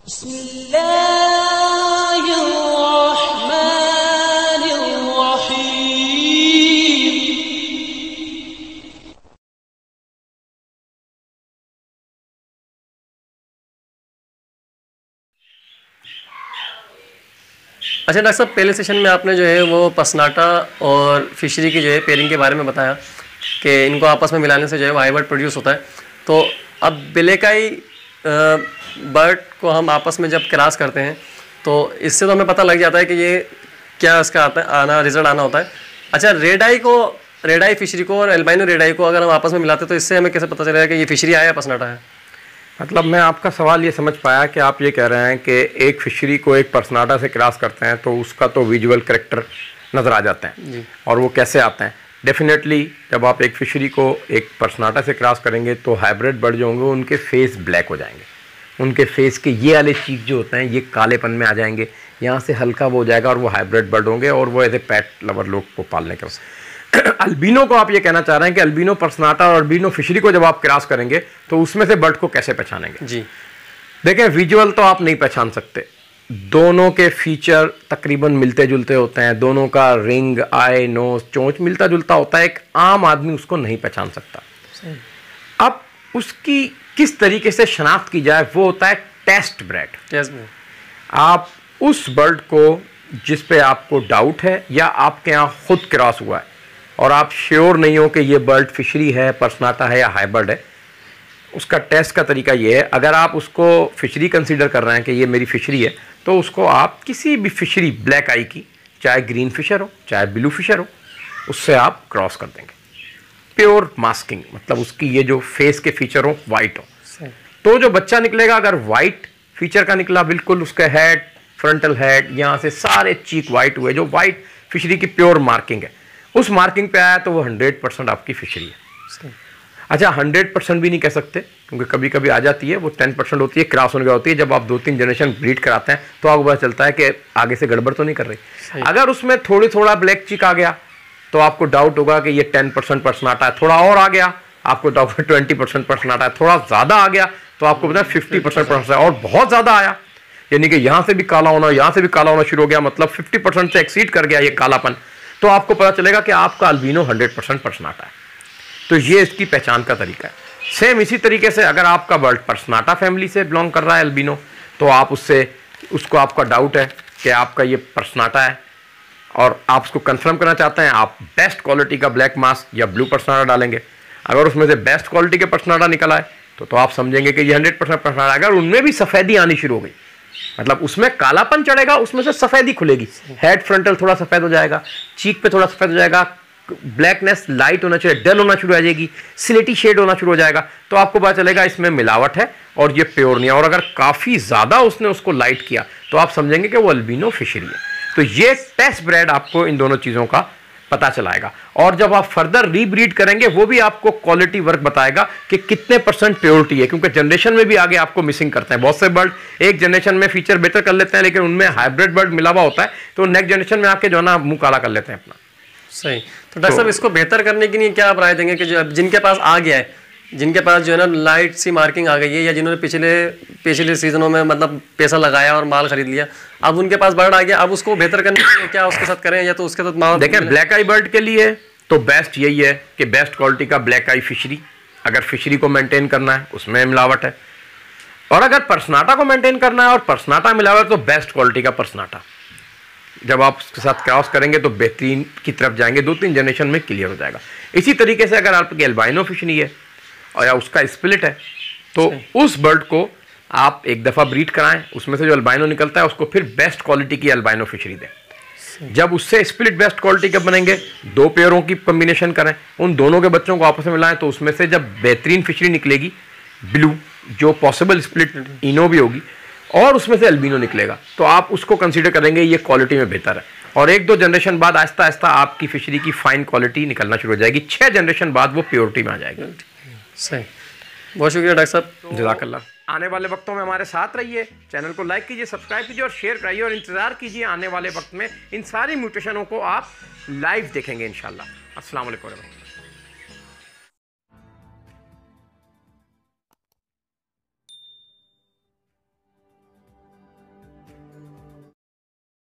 अच्छा डॉक्टर साहब, पहले सेशन में आपने जो है वो पसनाटा और फिशरी की जो है पेयरिंग के बारे में बताया कि इनको आपस में मिलाने से जो है वो हाइब्रिड प्रोड्यूस होता है। तो अब बिलेकाई बर्ड को हम आपस में जब क्रॉस करते हैं तो इससे तो हमें पता लग जाता है कि ये क्या इसका रिजल्ट आना होता है। अच्छा, रेड आई फिशरी को और एल्बाइनो रेड आई को अगर हम आपस में मिलाते हैं तो इससे हमें कैसे पता चलेगा कि ये फिशरी है या पसनाटा है? मतलब मैं आपका सवाल ये समझ पाया कि आप ये कह रहे हैं कि एक फिशरी को एक पर्सनाटा से क्रॉस करते हैं तो उसका तो विजुअल करैक्टर नज़र आ जाते हैं जी। और वो कैसे आते हैं? डेफिनेटली जब आप एक फिशरी को एक पर्सनाटा से क्रॉस करेंगे तो हाइब्रिड बर्ड जो होंगे उनके फेस ब्लैक हो जाएंगे, उनके फेस के ये वाले चीक जो होते हैं ये कालेपन में आ जाएंगे, यहाँ से हल्का वो हो जाएगा और वो हाइब्रिड बर्ड होंगे और वो ऐसे पेट लवर लोग को पालने के। अल्बिनो को आप ये कहना चाह रहे हैं कि अल्बिनो पर्सनाटा और अल्बिनो फिशरी को जब आप क्रॉस करेंगे तो उसमें से बर्ड को कैसे पहचानेंगे? जी देखें, विजुअल तो आप नहीं पहचान सकते, दोनों के फीचर तकरीबन मिलते जुलते होते हैं, दोनों का रिंग, आई, नोज, चोंच मिलता जुलता होता है, एक आम आदमी उसको नहीं पहचान सकता। अब उसकी किस तरीके से शनाख्त की जाए वो होता है टेस्ट ब्रेड। आप उस बर्ड को जिस पे आपको डाउट है या आपके यहाँ खुद क्रॉस हुआ है और आप श्योर नहीं हो कि ये बर्ड फिशरी है, पर्सनाटा है या हाइब्रिड है, उसका टेस्ट का तरीका ये है। अगर आप उसको फिशरी कंसीडर कर रहे हैं कि ये मेरी फिशरी है तो उसको आप किसी भी फिशरी ब्लैक आई की, चाहे ग्रीन फिशर हो चाहे ब्लू फिशर हो, उससे आप क्रॉस कर देंगे। प्योर मास्किंग मतलब उसकी ये जो फेस के फीचर हो वाइट हो, तो जो बच्चा निकलेगा अगर वाइट फीचर का निकला, बिल्कुल उसका हेड, फ्रंटल हेड, यहाँ से सारे चीक वाइट हुए, जो वाइट फिशरी की प्योर मार्किंग है, उस मार्किंग पे आया तो वो 100% आपकी फिशरी है। अच्छा, 100% भी नहीं कह सकते क्योंकि कभी कभी आ जाती है, वो 10% होती है, क्रॉस होने की होती है। जब आप 2-3 जनरेशन ब्रीड कराते हैं तो आपको पता चलता है कि आगे से गड़बड़ तो नहीं कर रही। अगर उसमें थोड़ा ब्लैक चिक आ गया तो आपको डाउट होगा कि ये 10% पर्सनाटा है, थोड़ा और आ गया आपको डाउट 20% पर्सनाटा है, थोड़ा ज़्यादा आ गया तो आपको पता है 50% पर्सनाटा, और बहुत ज़्यादा आया यानी कि यहाँ से भी काला होना, यहाँ से भी काला होना शुरू हो गया, मतलब 50% से एक्सीड कर गया ये कालापन, तो आपको पता चलेगा कि आपका अल्बिनो 100% पर्सनाटा है। तो ये इसकी पहचान का तरीका है। सेम इसी तरीके से अगर आपका बर्ड पर्सनाटा फैमिली से बिलोंग कर रहा है अल्बिनो, तो आप उसको आपका डाउट है कि आपका ये पर्सनाटा है और आप उसको कंफर्म करना चाहते हैं, आप बेस्ट क्वालिटी का ब्लैक मास्क या ब्लू पर्सनाटा डालेंगे। अगर उसमें से बेस्ट क्वालिटी के पर्सनाटा निकल आए तो आप समझेंगे कि ये 100% पर्सनाटा। अगर उनमें भी सफ़ेदी आनी शुरू हो गई, मतलब उसमें कालापन चढ़ेगा, उसमें से सफ़ेदी खुलेगी, हेड फ्रंटल थोड़ा सफ़ेद हो जाएगा, चीक पे थोड़ा सफ़ेद हो जाएगा, ब्लैकनेस लाइट होना चाहिए, डल होना शुरू हो जाएगी, सिलेटी शेड होना शुरू हो जाएगा, तो आपको पता चलेगा इसमें मिलावट है और ये प्योर नहीं है। और अगर काफ़ी ज़्यादा उसने उसको लाइट किया तो आप समझेंगे कि वो अल्बिनो फिशरी है। तो ये टेस्ट ब्रेड आपको इन दोनों चीज़ों का पता चलाएगा। और जब आप फर्दर रीब्रीड करेंगे वो भी आपको क्वालिटी वर्क बताएगा कि कितने % प्योरिटी है, क्योंकि जनरेशन में भी आगे आपको मिसिंग करते हैं। बहुत से बर्ड एक जनरेशन में फीचर बेहतर कर लेते हैं लेकिन उनमें हाइब्रिड बर्ड मिला हुआ होता है, तो नेक्स्ट जनरेशन में आके जो है ना मुंह काला कर लेते हैं अपना। सही। तो डॉक्टर साहब, इसको बेहतर करने के लिए क्या आप राय देंगे कि जो जिनके पास आ गया है, जिनके पास जो है ना लाइट सी मार्किंग आ गई है, या जिन्होंने पिछले सीजनों में मतलब पैसा लगाया और माल खरीद लिया, अब उनके पास बर्ड आ गया, अब उसको बेहतर करने के लिए क्या उसके साथ करें, या तो उसके साथ माल? देखें, ब्लैक आई बर्ड के लिए तो बेस्ट यही है कि बेस्ट क्वालिटी का ब्लैक आई फिशरी, अगर फिशरी को मेंटेन करना है उसमें मिलावट है, और अगर पर्सनाटा को मेंटेन करना है और पर्सनाटा मिलावट तो बेस्ट क्वालिटी का पर्सनाटा। जब आप उसके साथ क्रॉस करेंगे तो बेहतरीन की तरफ जाएंगे, 2-3 जनरेशन में क्लियर हो जाएगा। इसी तरीके से अगर आपकी एल्बाइनो फिशरी है और या उसका स्प्लिट है तो उस बर्ड को आप एक दफ़ा ब्रीड कराएं, उसमें से जो अल्बाइनो निकलता है उसको फिर बेस्ट क्वालिटी की अल्बाइनो फिशरी दें। जब उससे स्प्लिट बेस्ट क्वालिटी के बनेंगे, 2 पेयरों की कॉम्बिनेशन करें, उन दोनों के बच्चों को आपस में मिलाएं, तो उसमें से जब बेहतरीन फिशरी निकलेगी ब्लू, जो पॉसिबल स्प्लिट इनो भी होगी, और उसमें से अल्बिनो निकलेगा, तो आप उसको कंसीडर करेंगे ये क्वालिटी में बेहतर है। और 1-2 जनरेशन बाद आहिस्ता आहिस्ता आपकी फिशरी की फाइन क्वालिटी निकलना शुरू हो जाएगी, 6 जनरेशन बाद वो प्योरिटी में आ जाएगी। सही, बहुत शुक्रिया डॉक्टर साहब, जज़ाकल्लाह। आने वाले वक्तों में हमारे साथ रहिए, चैनल को लाइक कीजिए, सब्सक्राइब कीजिए और शेयर कराइए, और इंतज़ार कीजिए आने वाले वक्त में इन सारी म्यूटेशनों को आप लाइव देखेंगे इंशाल्लाह। अस्सलाम वालेकुम।